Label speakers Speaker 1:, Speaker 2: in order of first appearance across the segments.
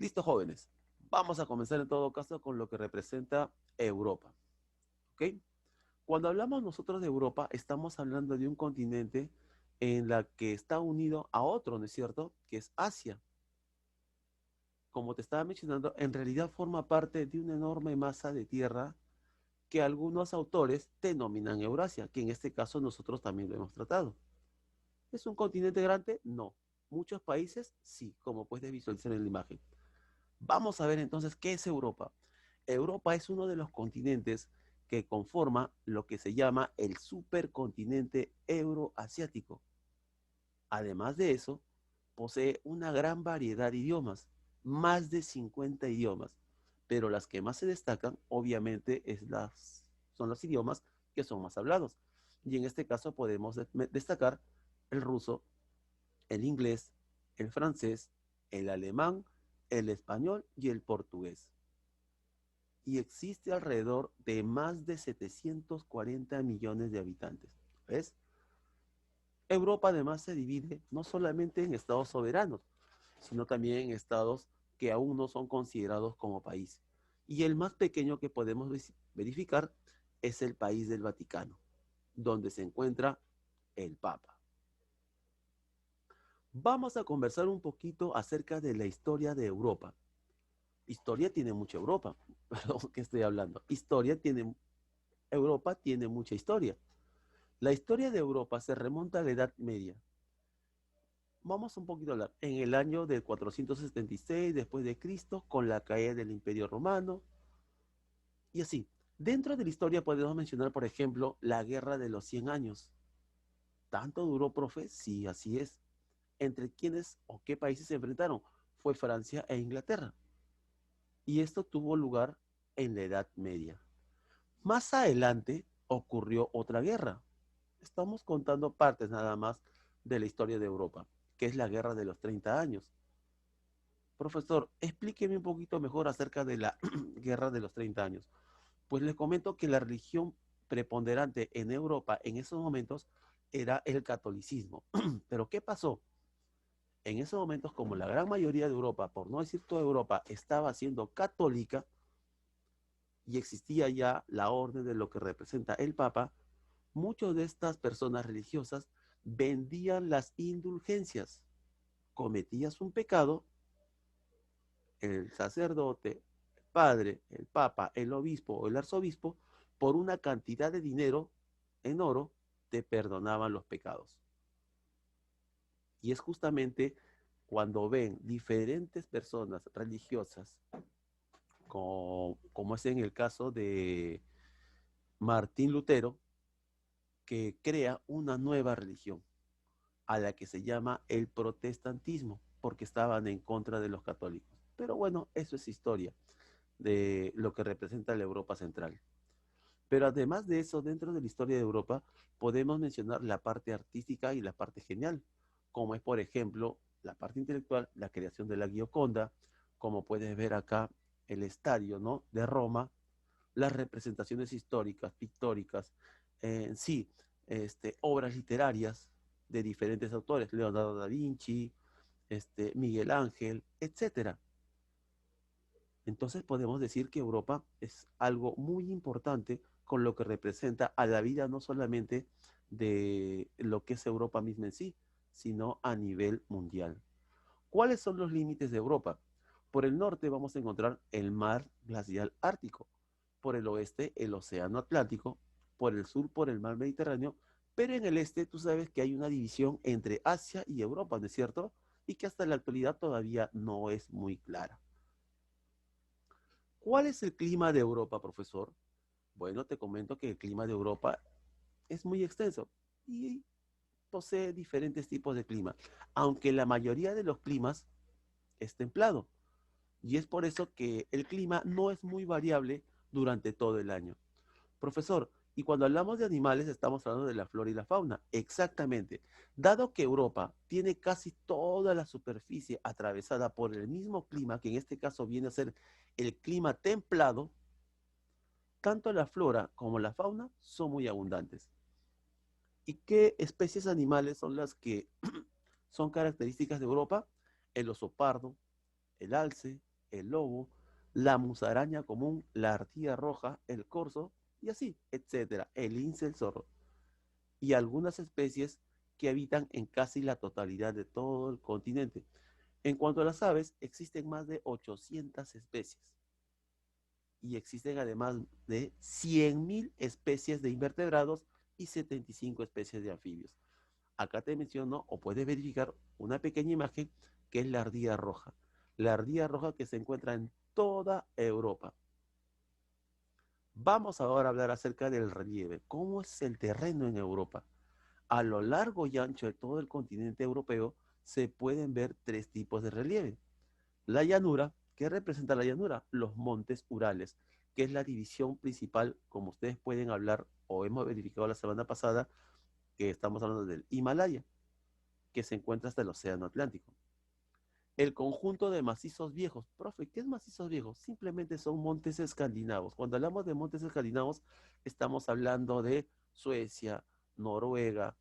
Speaker 1: Listo, jóvenes. Vamos a comenzar en todo caso con lo que representa Europa. ¿Ok? Cuando hablamos nosotros de Europa, estamos hablando de un continente en la que está unido a otro, ¿no es cierto? Que es Asia. Como te estaba mencionando, en realidad forma parte de una enorme masa de tierra que algunos autores denominan Eurasia, que en este caso nosotros también lo hemos tratado. ¿Es un continente grande? No. Muchos países, sí, como puedes visualizar en la imagen. Vamos a ver entonces qué es Europa. Europa es uno de los continentes que conforma lo que se llama el supercontinente euroasiático. Además de eso, posee una gran variedad de idiomas, más de 50 idiomas, pero las que más se destacan, obviamente, son los idiomas que son más hablados. Y en este caso podemos destacar el ruso, el inglés, el francés, el alemán, el español y el portugués. Y existe alrededor de más de 740 millones de habitantes. ¿Ves? Europa además se divide no solamente en estados soberanos, sino también en estados que aún no son considerados como país. Y el más pequeño que podemos verificar es el país del Vaticano, donde se encuentra el Papa. Vamos a conversar un poquito acerca de la historia de Europa. Historia tiene mucha Europa, perdón, ¿qué estoy hablando? Europa tiene mucha historia. La historia de Europa se remonta a la Edad Media. Vamos un poquito a hablar. En el año de 476 después de Cristo, con la caída del Imperio Romano, y así. Dentro de la historia podemos mencionar, por ejemplo, la Guerra de los 100 años. ¿Tanto duró, profe? Sí, así es. ¿Entre quiénes o qué países se enfrentaron? Fue Francia e Inglaterra. Y esto tuvo lugar en la Edad Media. Más adelante ocurrió otra guerra. Estamos contando partes nada más de la historia de Europa, que es la Guerra de los 30 años. Profesor, explíqueme un poquito mejor acerca de la Guerra de los 30 años. Pues les comento que la religión preponderante en Europa en esos momentos era el catolicismo. Pero ¿qué pasó? En esos momentos, como la gran mayoría de Europa, por no decir toda Europa, estaba siendo católica y existía ya la orden de lo que representa el Papa, muchas de estas personas religiosas vendían las indulgencias. Cometías un pecado, el sacerdote, el padre, el papa, el obispo o el arzobispo, por una cantidad de dinero en oro, te perdonaban los pecados. Y es justamente cuando ven diferentes personas religiosas, como es en el caso de Martín Lutero, que crea una nueva religión a la que se llama el protestantismo, porque estaban en contra de los católicos. Pero bueno, eso es historia de lo que representa la Europa central. Pero además de eso, dentro de la historia de Europa, podemos mencionar la parte artística y la parte genial, como es, por ejemplo, la parte intelectual, la creación de la Gioconda, como puedes ver acá, el estadio, ¿no?, de Roma, las representaciones históricas, pictóricas, sí, obras literarias de diferentes autores, Leonardo da Vinci, Miguel Ángel, etcétera. Entonces podemos decir que Europa es algo muy importante con lo que representa a la vida no solamente de lo que es Europa misma en sí, sino a nivel mundial. ¿Cuáles son los límites de Europa? Por el norte vamos a encontrar el mar glacial ártico, por el oeste el océano Atlántico, por el sur por el mar Mediterráneo, pero en el este tú sabes que hay una división entre Asia y Europa, ¿no es cierto? Y que hasta la actualidad todavía no es muy clara. ¿Cuál es el clima de Europa, profesor? Bueno, te comento que el clima de Europa es muy extenso y posee diferentes tipos de clima, aunque la mayoría de los climas es templado. Y es por eso que el clima no es muy variable durante todo el año. Profesor, y cuando hablamos de animales estamos hablando de la flora y la fauna. Exactamente. Dado que Europa tiene casi toda la superficie atravesada por el mismo clima, que en este caso viene a ser el clima templado, tanto la flora como la fauna son muy abundantes. ¿Y qué especies animales son las que son características de Europa? El oso pardo, el alce, el lobo, la musaraña común, la ardilla roja, el corzo, y así, etcétera, el lince, el zorro, y algunas especies que habitan en casi la totalidad de todo el continente. En cuanto a las aves, existen más de 800 especies y existen además de 100.000 especies de invertebrados y 75 especies de anfibios. Acá te menciono o puedes verificar una pequeña imagen que es la ardilla roja. La ardilla roja que se encuentra en toda Europa. Vamos ahora a hablar acerca del relieve. ¿Cómo es el terreno en Europa? A lo largo y ancho de todo el continente europeo se pueden ver tres tipos de relieve. La llanura, ¿qué representa la llanura? Los montes Urales, que es la división principal, como ustedes pueden hablar o hemos verificado la semana pasada, que estamos hablando del Himalaya, que se encuentra hasta el Océano Atlántico. El conjunto de macizos viejos. Profe, ¿qué es macizos viejos? Simplemente son montes escandinavos. Cuando hablamos de montes escandinavos, estamos hablando de Suecia, Noruega,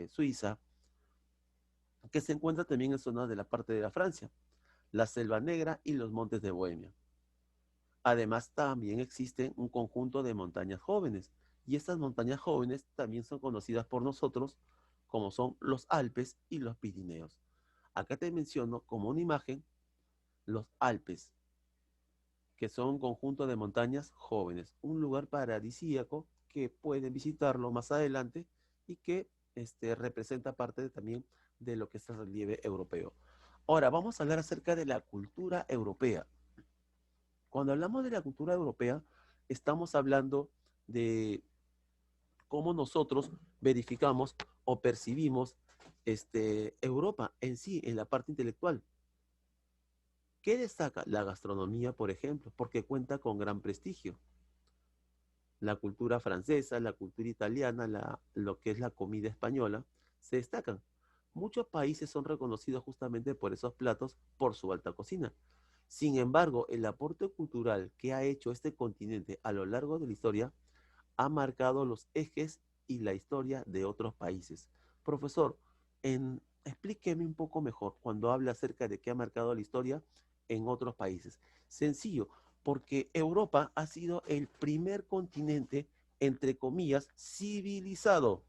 Speaker 1: Suiza, que se encuentra también en zonas de la parte de la Francia, la Selva Negra y los montes de Bohemia. Además, también existe un conjunto de montañas jóvenes, y estas montañas jóvenes también son conocidas por nosotros como son los Alpes y los Pirineos. Acá te menciono como una imagen los Alpes, que son un conjunto de montañas jóvenes, un lugar paradisíaco que pueden visitarlo más adelante y que representa parte también de lo que es el relieve europeo. Ahora, vamos a hablar acerca de la cultura europea. Cuando hablamos de la cultura europea, estamos hablando de cómo nosotros verificamos o percibimos Europa en sí, en la parte intelectual. ¿Qué destaca? La gastronomía, por ejemplo, porque cuenta con gran prestigio. La cultura francesa, la cultura italiana, lo que es la comida española, se destacan. Muchos países son reconocidos justamente por esos platos, por su alta cocina. Sin embargo, el aporte cultural que ha hecho este continente a lo largo de la historia ha marcado los ejes y la historia de otros países. Profesor, explíqueme un poco mejor cuando habla acerca de qué ha marcado la historia en otros países. Sencillo, porque Europa ha sido el primer continente, entre comillas, civilizado,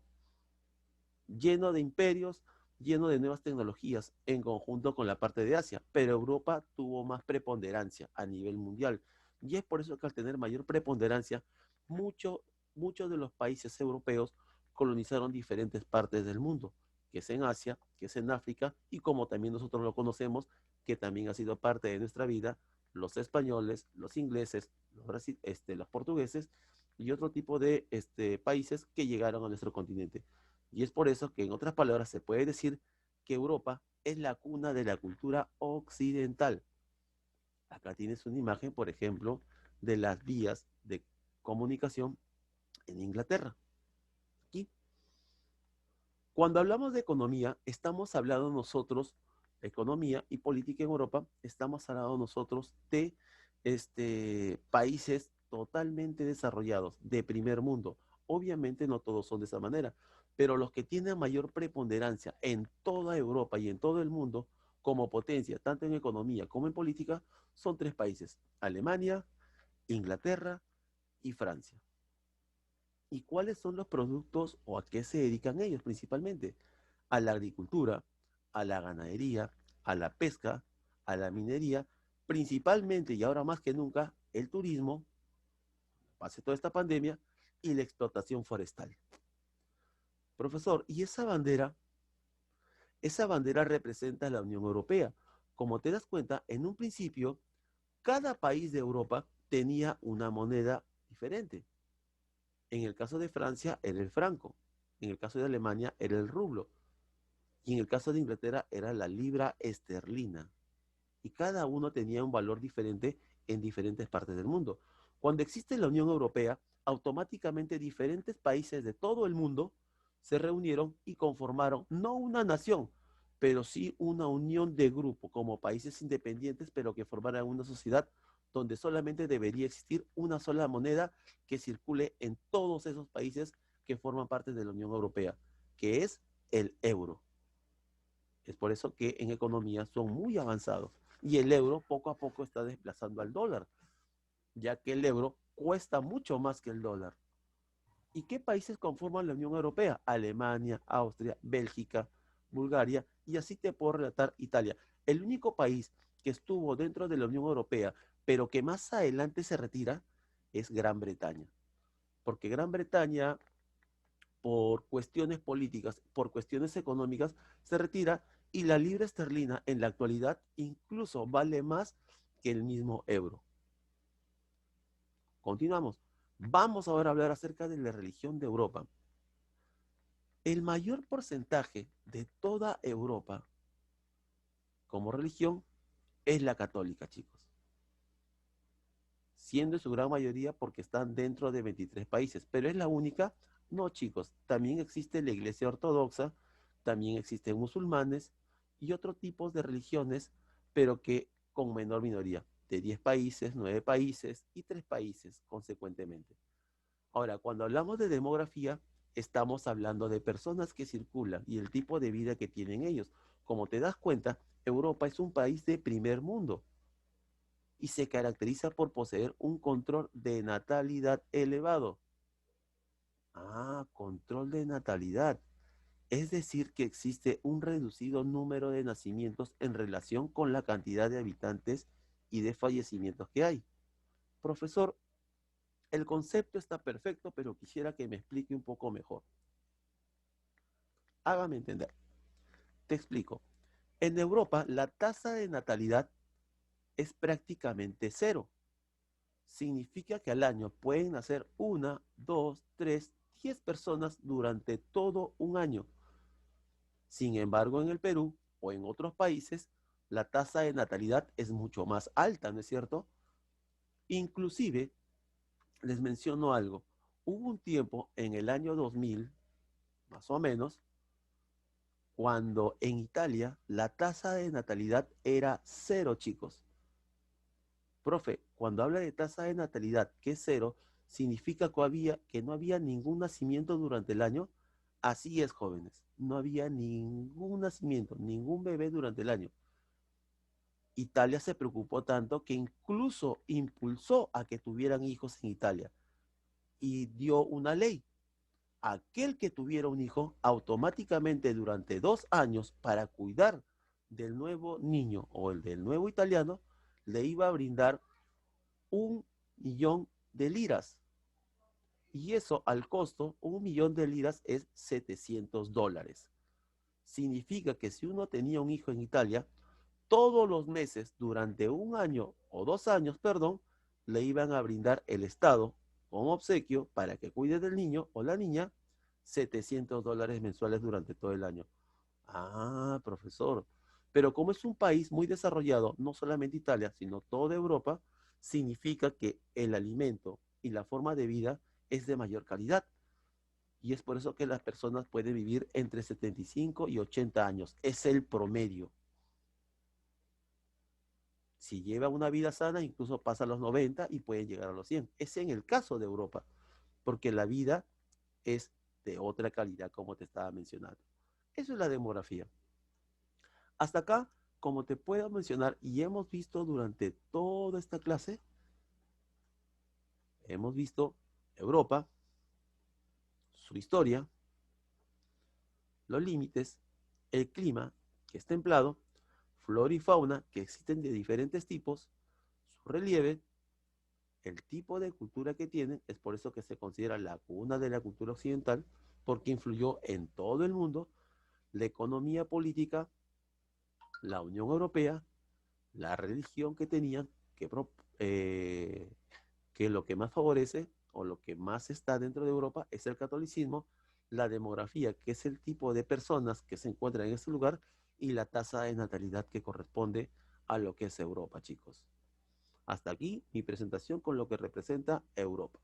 Speaker 1: lleno de imperios, lleno de nuevas tecnologías, en conjunto con la parte de Asia, pero Europa tuvo más preponderancia a nivel mundial. Y es por eso que al tener mayor preponderancia, muchos de los países europeos colonizaron diferentes partes del mundo, que es en Asia, que es en África, y como también nosotros lo conocemos, que también ha sido parte de nuestra vida, los españoles, los ingleses, los portugueses y otro tipo de países que llegaron a nuestro continente. Y es por eso que, en otras palabras, se puede decir que Europa es la cuna de la cultura occidental. Acá tienes una imagen, por ejemplo, de las vías de comunicación en Inglaterra. Aquí. Cuando hablamos de economía, estamos hablando nosotros, economía y política en Europa, estamos hablando nosotros de países totalmente desarrollados, de primer mundo. Obviamente no todos son de esa manera, pero los que tienen mayor preponderancia en toda Europa y en todo el mundo como potencia, tanto en economía como en política, son tres países: Alemania, Inglaterra y Francia. ¿Y cuáles son los productos o a qué se dedican ellos principalmente? A la agricultura, a la ganadería, a la pesca, a la minería, principalmente y ahora más que nunca, el turismo, pase toda esta pandemia, y la explotación forestal. Profesor, ¿y esa bandera? Esa bandera representa a la Unión Europea. Como te das cuenta, en un principio, cada país de Europa tenía una moneda diferente. En el caso de Francia era el franco, en el caso de Alemania era el rublo, y en el caso de Inglaterra era la libra esterlina. Y cada uno tenía un valor diferente en diferentes partes del mundo. Cuando existe la Unión Europea, automáticamente diferentes países de todo el mundo se reunieron y conformaron no una nación, pero sí una unión de grupo, como países independientes, pero que formaran una sociedad donde solamente debería existir una sola moneda que circule en todos esos países que forman parte de la Unión Europea, que es el euro. Es por eso que en economía son muy avanzados. y el euro poco a poco está desplazando al dólar, ya que el euro cuesta mucho más que el dólar. ¿Y qué países conforman la Unión Europea? Alemania, Austria, Bélgica, Bulgaria, y así te puedo relatar Italia. El único país que estuvo dentro de la Unión Europea, pero que más adelante se retira, es Gran Bretaña. Porque Gran Bretaña, por cuestiones políticas, por cuestiones económicas, se retira y la libra esterlina en la actualidad incluso vale más que el mismo euro. Continuamos. Vamos ahora a hablar acerca de la religión de Europa. El mayor porcentaje de toda Europa como religión es la católica, chicos. Siendo en su gran mayoría porque están dentro de 23 países, pero es la única. No, chicos, también existe la iglesia ortodoxa, también existen musulmanes y otros tipos de religiones, pero que con menor minoría, de 10 países, 9 países y 3 países consecuentemente. Ahora, cuando hablamos de demografía, estamos hablando de personas que circulan y el tipo de vida que tienen ellos. Como te das cuenta, Europa es un país de primer mundo y se caracteriza por poseer un control de natalidad elevado. Ah, control de natalidad. Es decir, que existe un reducido número de nacimientos en relación con la cantidad de habitantes y de fallecimientos que hay. Profesor, el concepto está perfecto, pero quisiera que me explique un poco mejor. Hágame entender. Te explico. En Europa, la tasa de natalidad es prácticamente cero. Significa que al año pueden nacer una, dos, tres, 10 personas durante todo un año. Sin embargo, en el Perú o en otros países, la tasa de natalidad es mucho más alta, ¿no es cierto? Inclusive, les menciono algo. Hubo un tiempo en el año 2000, más o menos, cuando en Italia la tasa de natalidad era cero, chicos. Profe, cuando habla de tasa de natalidad que es cero, significa que no había ningún nacimiento durante el año. Así es, jóvenes, no había ningún nacimiento, ningún bebé durante el año. Italia se preocupó tanto que incluso impulsó a que tuvieran hijos en Italia y dio una ley. Aquel que tuviera un hijo automáticamente durante 2 años para cuidar del nuevo niño o el del nuevo italiano, le iba a brindar 1 millón de liras. Y eso al costo, 1 millón de liras es $700. Significa que si uno tenía un hijo en Italia, todos los meses, durante un año o 2 años, perdón, le iban a brindar el Estado como obsequio para que cuide del niño o la niña $700 mensuales durante todo el año. Ah, profesor. Pero como es un país muy desarrollado, no solamente Italia, sino toda Europa, significa que el alimento y la forma de vida es de mayor calidad. Y es por eso que las personas pueden vivir entre 75 y 80 años. Es el promedio. Si lleva una vida sana, incluso pasa a los 90 y pueden llegar a los 100. Es en el caso de Europa, porque la vida es de otra calidad, como te estaba mencionando. Eso es la demografía. Hasta acá, como te puedo mencionar, y hemos visto durante toda esta clase, hemos visto Europa, su historia, los límites, el clima, que es templado, flora y fauna, que existen de diferentes tipos, su relieve, el tipo de cultura que tienen, es por eso que se considera la cuna de la cultura occidental, porque influyó en todo el mundo, la economía política, la Unión Europea, la religión que tenían, eh, que lo que más favorece o lo que más está dentro de Europa es el catolicismo, la demografía, que es el tipo de personas que se encuentran en ese lugar, y la tasa de natalidad que corresponde a lo que es Europa, chicos. Hasta aquí mi presentación con lo que representa Europa.